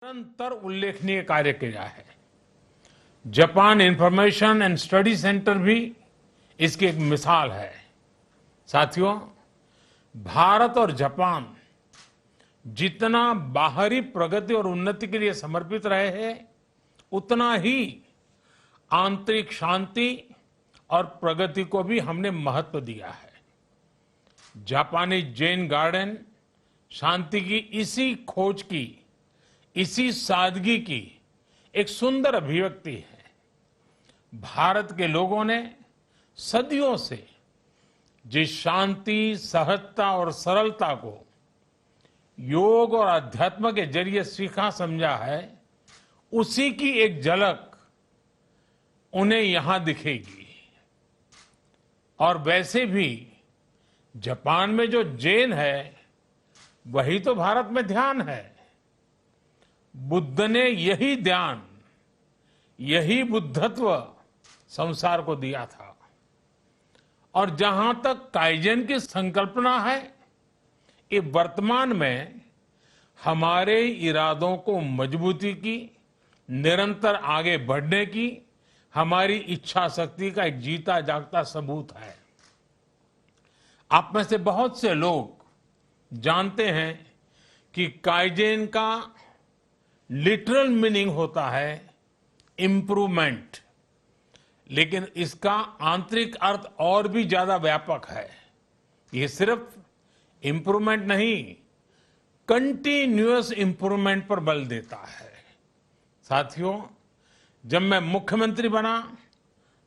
निरंतर उल्लेखनीय कार्य किया है। Japan information and study centre भी इसकी एक मिसाल है। साथियों, भारत और जापान जितना बाहरी प्रगति और उन्नति के लिए समर्पित रहे हैं, उतना ही आंतरिक शांति और प्रगति को भी हमने महत्व दिया है। जापानी जैन गार्डन शांति की इसी खोज की, इसी सादगी की एक सुंदर अभिव्यक्ति है। भारत के लोगों ने सदियों से जिस शांति, सहजता और सरलता को योग और अध्यात्म के जरिए सीखा समझा है, उसी की एक झलक उन्हें यहां दिखेगी। और वैसे भी जापान में जो जैन है, वही तो भारत में ध्यान है। बुद्ध ने यही ध्यान, यही बुद्धत्व संसार को दिया था। और जहां तक काइजन की संकल्पना है, ये वर्तमान में हमारे इरादों को मजबूती की, निरंतर आगे बढ़ने की हमारी इच्छा शक्ति का एक जीता जागता सबूत है। आप में से बहुत से लोग जानते हैं कि काइजन का लिटरल मीनिंग होता है इंप्रूवमेंट, लेकिन इसका आंतरिक अर्थ और भी ज्यादा व्यापक है। ये सिर्फ इंप्रूवमेंट नहीं, कंटिन्यूअस इंप्रूवमेंट पर बल देता है। साथियों, जब मैं मुख्यमंत्री बना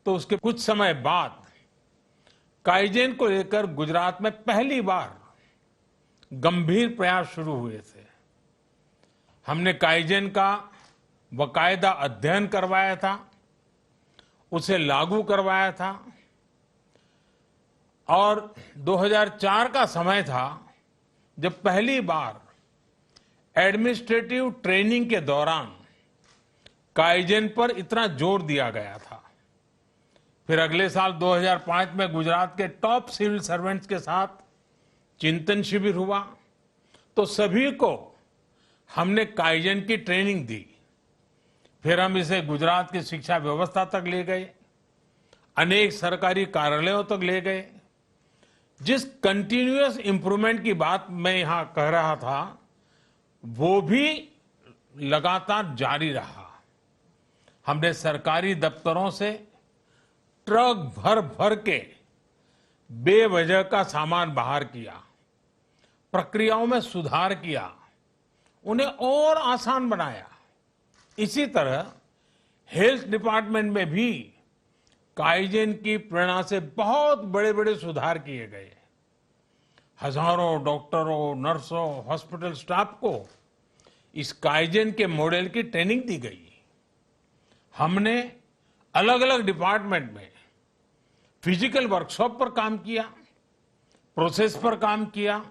तो उसके कुछ समय बाद काइजन को लेकर गुजरात में पहली बार गंभीर प्रयास शुरू हुए थे। हमने काइजन का बाकायदा अध्ययन करवाया था, उसे लागू करवाया था। और 2004 का समय था जब पहली बार एडमिनिस्ट्रेटिव ट्रेनिंग के दौरान काइजन पर इतना जोर दिया गया था। फिर अगले साल 2005 में गुजरात के टॉप सिविल सर्वेंट्स के साथ चिंतन शिविर हुआ, तो सभी को हमने काइजन की ट्रेनिंग दी। फिर हम इसे गुजरात की शिक्षा व्यवस्था तक ले गए, अनेक सरकारी कार्यालयों तक ले गए। जिस कंटिन्यूअस इंप्रूवमेंट की बात मैं यहां कह रहा था, वो भी लगातार जारी रहा। हमने सरकारी दफ्तरों से ट्रक भर भर के बेवजह का सामान बाहर किया, प्रक्रियाओं में सुधार किया, उन्हें और आसान बनाया। इसी तरह हेल्थ डिपार्टमेंट में भी काइजन की प्रेरणा से बहुत बड़े बड़े सुधार किए गए। हजारों डॉक्टरों, नर्सों, हॉस्पिटल स्टाफ को इस काइजन के मॉडल की ट्रेनिंग दी गई। हमने अलग अलग डिपार्टमेंट में फिजिकल वर्कशॉप पर काम किया, प्रोसेस पर काम किया,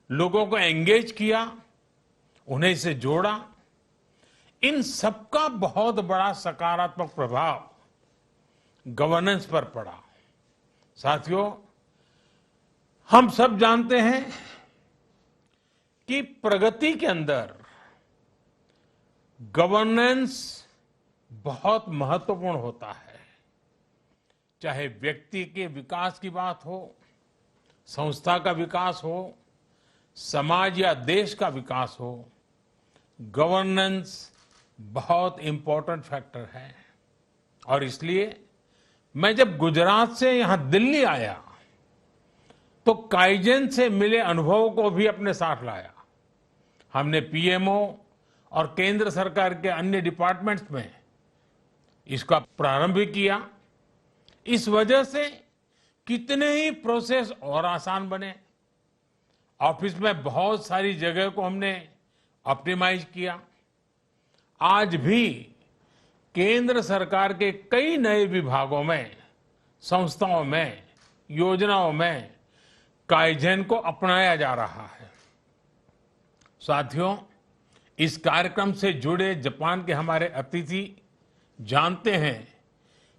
लोगों को एंगेज किया, उन्हें इसे जोड़ा। इन सबका बहुत बड़ा सकारात्मक प्रभाव गवर्नेंस पर पड़ा। साथियों, हम सब जानते हैं कि प्रगति के अंदर गवर्नेंस बहुत महत्वपूर्ण होता है। चाहे व्यक्ति के विकास की बात हो, संस्था का विकास हो, समाज या देश का विकास हो, गवर्नेंस बहुत इंपॉर्टेंट फैक्टर है। और इसलिए मैं जब गुजरात से यहां दिल्ली आया तो काइजन से मिले अनुभवों को भी अपने साथ लाया। हमने पीएमओ और केंद्र सरकार के अन्य डिपार्टमेंट्स में इसका प्रारंभ भी किया। इस वजह से कितने ही प्रोसेस और आसान बने। ऑफिस में बहुत सारी जगह को हमने ऑप्टिमाइज किया। आज भी केंद्र सरकार के कई नए विभागों में, संस्थाओं में, योजनाओं में काइजन को अपनाया जा रहा है। साथियों, इस कार्यक्रम से जुड़े जापान के हमारे अतिथि जानते हैं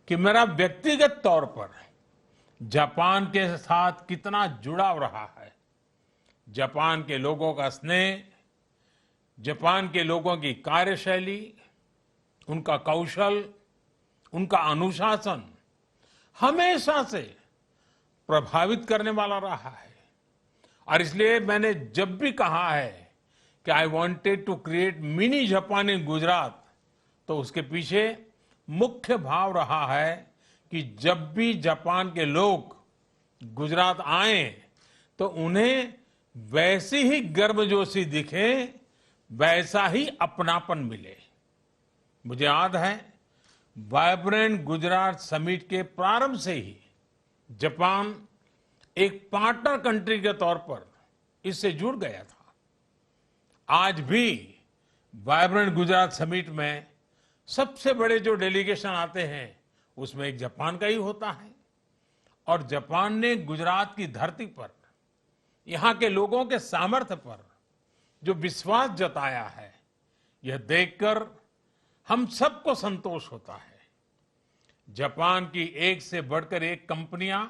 कि मेरा व्यक्तिगत तौर पर जापान के साथ कितना जुड़ाव रहा है। जापान के लोगों का स्नेह, जापान के लोगों की कार्यशैली, उनका कौशल, उनका अनुशासन हमेशा से प्रभावित करने वाला रहा है। और इसलिए मैंने जब भी कहा है कि I wanted to create mini Japan in Gujarat, तो उसके पीछे मुख्य भाव रहा है कि जब भी जापान के लोग गुजरात आए तो उन्हें वैसी ही गर्मजोशी दिखे, वैसा ही अपनापन मिले। मुझे याद है वाइब्रेंट गुजरात समिट के प्रारंभ से ही जापान एक पार्टनर कंट्री के तौर पर इससे जुड़ गया था। आज भी वाइब्रेंट गुजरात समिट में सबसे बड़े जो डेलीगेशन आते हैं उसमें एक जापान का ही होता है। और जापान ने गुजरात की धरती पर यहां के लोगों के सामर्थ्य पर जो विश्वास जताया है, यह देखकर हम सबको संतोष होता है। जापान की एक से बढ़कर एक कंपनियां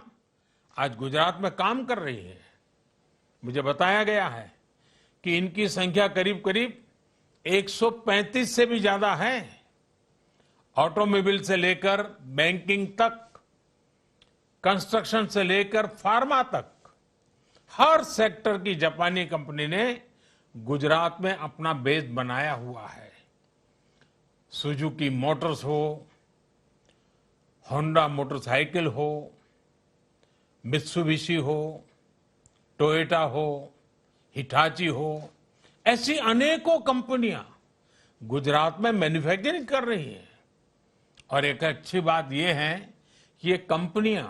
आज गुजरात में काम कर रही है। मुझे बताया गया है कि इनकी संख्या करीब करीब 135 से भी ज्यादा है। ऑटोमोबाइल से लेकर बैंकिंग तक, कंस्ट्रक्शन से लेकर फार्मा तक, हर सेक्टर की जापानी कंपनी ने गुजरात में अपना बेस बनाया हुआ है। सुजुकी मोटर्स हो, होंडा मोटरसाइकिल हो, मित्सुबिशी हो, टोयोटा हो, हिटाची हो, ऐसी अनेकों कंपनियां गुजरात में मैन्युफैक्चरिंग कर रही हैं। और एक अच्छी बात यह है कि ये कंपनियां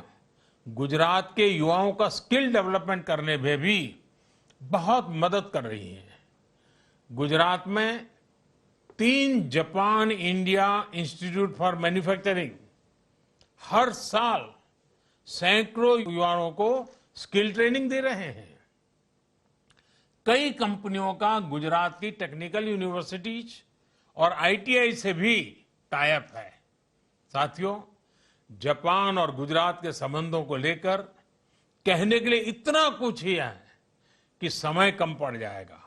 गुजरात के युवाओं का स्किल डेवलपमेंट करने में भी बहुत मदद कर रही हैं। गुजरात में 3 Japan India institute for manufacturing हर साल सैकड़ों युवाओं को स्किल ट्रेनिंग दे रहे हैं। कई कंपनियों का गुजरात की टेक्निकल यूनिवर्सिटीज और आईटीआई से भी टाई अप है। साथियों, जापान और गुजरात के संबंधों को लेकर कहने के लिए इतना कुछ ही है कि समय कम पड़ जाएगा।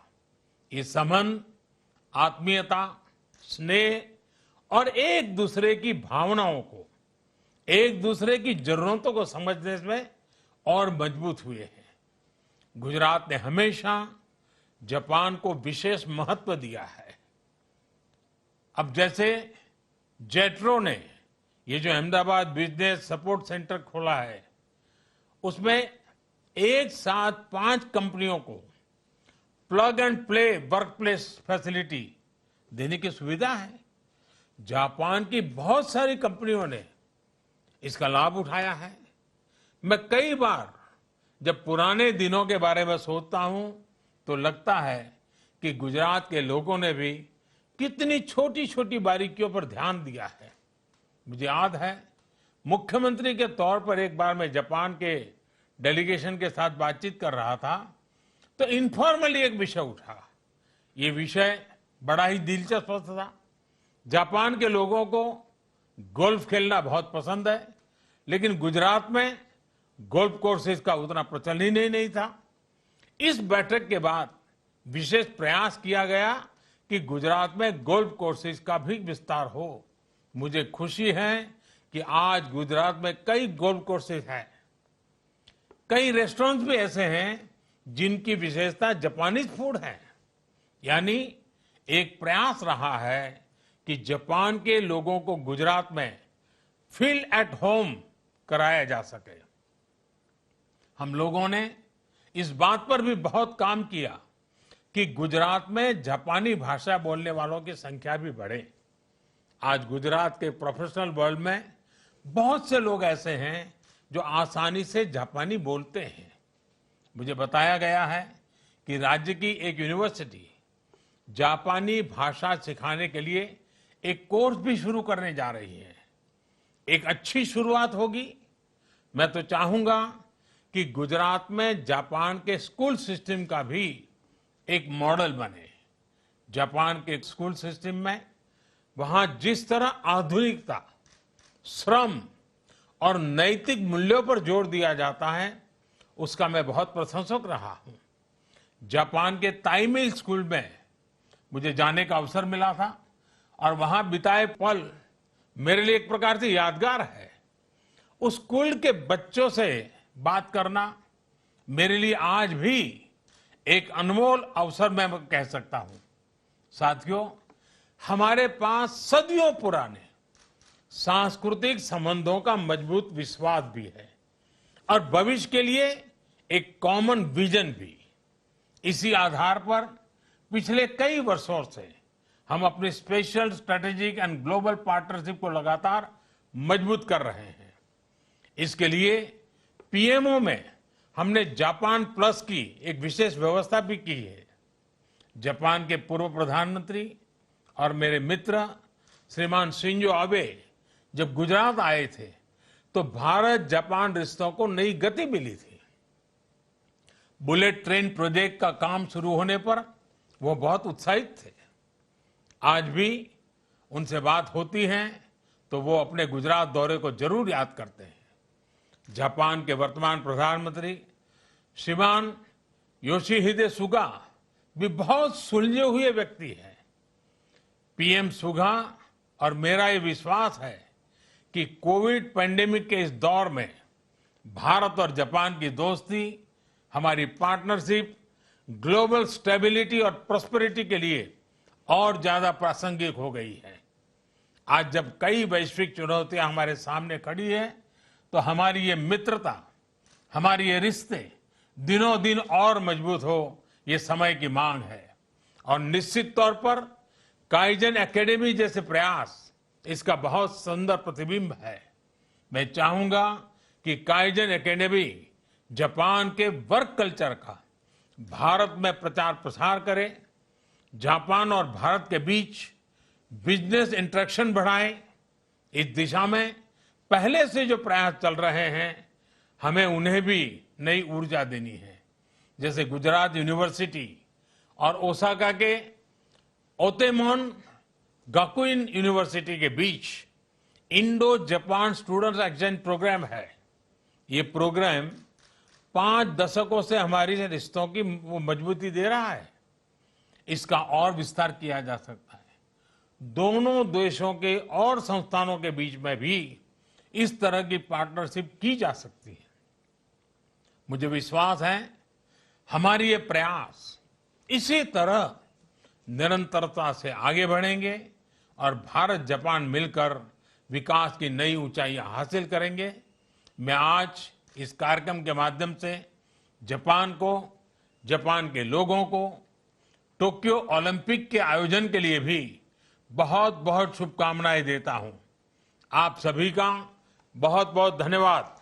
ये संबंध आत्मीयता, स्नेह और एक दूसरे की भावनाओं को, एक दूसरे की जरूरतों को समझने में और मजबूत हुए हैं। गुजरात ने हमेशा जापान को विशेष महत्व दिया है। अब जैसे जेट्रो ने ये जो अहमदाबाद बिजनेस सपोर्ट सेंटर खोला है, उसमें एक साथ 5 कंपनियों को plug and play work place facility देने की सुविधा है। जापान की बहुत सारी कंपनियों ने इसका लाभ उठाया है। मैं कई बार जब पुराने दिनों के बारे में सोचता हूं तो लगता है कि गुजरात के लोगों ने भी कितनी छोटी छोटी बारीकियों पर ध्यान दिया है। मुझे याद है मुख्यमंत्री के तौर पर एक बार मैं जापान के डेलीगेशन के साथ बातचीत कर रहा था तो इनफॉर्मली एक विषय उठा। ये विषय बड़ा ही दिलचस्प था। जापान के लोगों को गोल्फ खेलना बहुत पसंद है, लेकिन गुजरात में गोल्फ कोर्सेज का उतना प्रचलन ही नहीं था। इस बैठक के बाद विशेष प्रयास किया गया कि गुजरात में गोल्फ कोर्सेज का भी विस्तार हो। मुझे खुशी है कि आज गुजरात में कई गोल्फ कोर्सेज हैं। कई रेस्टोरेंट्स भी ऐसे हैं जिनकी विशेषता जापानीज फूड है। यानी एक प्रयास रहा है कि जापान के लोगों को गुजरात में फील एट होम कराया जा सके। हम लोगों ने इस बात पर भी बहुत काम किया कि गुजरात में जापानी भाषा बोलने वालों की संख्या भी बढ़े। आज गुजरात के प्रोफेशनल वर्ल्ड में बहुत से लोग ऐसे हैं जो आसानी से जापानी बोलते हैं। मुझे बताया गया है कि राज्य की एक यूनिवर्सिटी जापानी भाषा सिखाने के लिए एक कोर्स भी शुरू करने जा रही है। एक अच्छी शुरुआत होगी। मैं तो चाहूंगा कि गुजरात में जापान के स्कूल सिस्टम का भी एक मॉडल बने। जापान के स्कूल सिस्टम में वहां जिस तरह आधुनिकता, श्रम और नैतिक मूल्यों पर जोर दिया जाता है, उसका मैं बहुत प्रशंसक रहा हूं। जापान के ताइमेल स्कूल में मुझे जाने का अवसर मिला था और वहां बिताए पल मेरे लिए एक प्रकार से यादगार है। उस स्कूल के बच्चों से बात करना मेरे लिए आज भी एक अनमोल अवसर मैं कह सकता हूं। साथियों, हमारे पास सदियों पुराने सांस्कृतिक संबंधों का मजबूत विश्वास भी है और भविष्य के लिए एक कॉमन विजन भी। इसी आधार पर पिछले कई वर्षों से हम अपनी special strategic and global partnership को लगातार मजबूत कर रहे हैं। इसके लिए पीएमओ में हमने जापान प्लस की एक विशेष व्यवस्था भी की है। जापान के पूर्व प्रधानमंत्री और मेरे मित्र श्रीमान शिंजो आबे जब गुजरात आए थे तो भारत जापान रिश्तों को नई गति मिली थी। बुलेट ट्रेन प्रोजेक्ट का काम शुरू होने पर वो बहुत उत्साहित थे। आज भी उनसे बात होती है तो वो अपने गुजरात दौरे को जरूर याद करते हैं। जापान के वर्तमान प्रधानमंत्री श्रीमान योशिहिदे सुगा भी बहुत सुलझे हुए व्यक्ति हैं। पीएम सुगा और मेरा ये विश्वास है कि कोविड पैंडेमिक के इस दौर में भारत और जापान की दोस्ती, हमारी पार्टनरशिप ग्लोबल स्टेबिलिटी और प्रॉस्पेरिटी के लिए और ज्यादा प्रासंगिक हो गई है। आज जब कई वैश्विक चुनौतियां हमारे सामने खड़ी है तो हमारी ये मित्रता, हमारी ये रिश्ते दिनों दिन और मजबूत हो, ये समय की मांग है। और निश्चित तौर पर काइजन एकेडमी जैसे प्रयास इसका बहुत सुंदर प्रतिबिंब है। मैं चाहूंगा कि काइजन एकेडमी जापान के वर्क कल्चर का भारत में प्रचार प्रसार करे, जापान और भारत के बीच बिजनेस इंटरेक्शन बढ़ाए। इस दिशा में पहले से जो प्रयास चल रहे हैं हमें उन्हें भी नई ऊर्जा देनी है। जैसे गुजरात यूनिवर्सिटी और ओसाका के ओतेमोन गाकुइन यूनिवर्सिटी के बीच Indo Japan students exchange program है। ये प्रोग्राम 5 दशकों से हमारी रिश्तों की मजबूती दे रहा है। इसका और विस्तार किया जा सकता है। दोनों देशों के और संस्थानों के बीच में भी इस तरह की पार्टनरशिप की जा सकती है। मुझे विश्वास है हमारी ये प्रयास इसी तरह निरंतरता से आगे बढ़ेंगे और भारत जापान मिलकर विकास की नई ऊंचाइयां हासिल करेंगे। मैं आज इस कार्यक्रम के माध्यम से जापान को, जापान के लोगों को टोक्यो ओलंपिक के आयोजन के लिए भी बहुत बहुत शुभकामनाएं देता हूं। आप सभी का बहुत बहुत धन्यवाद।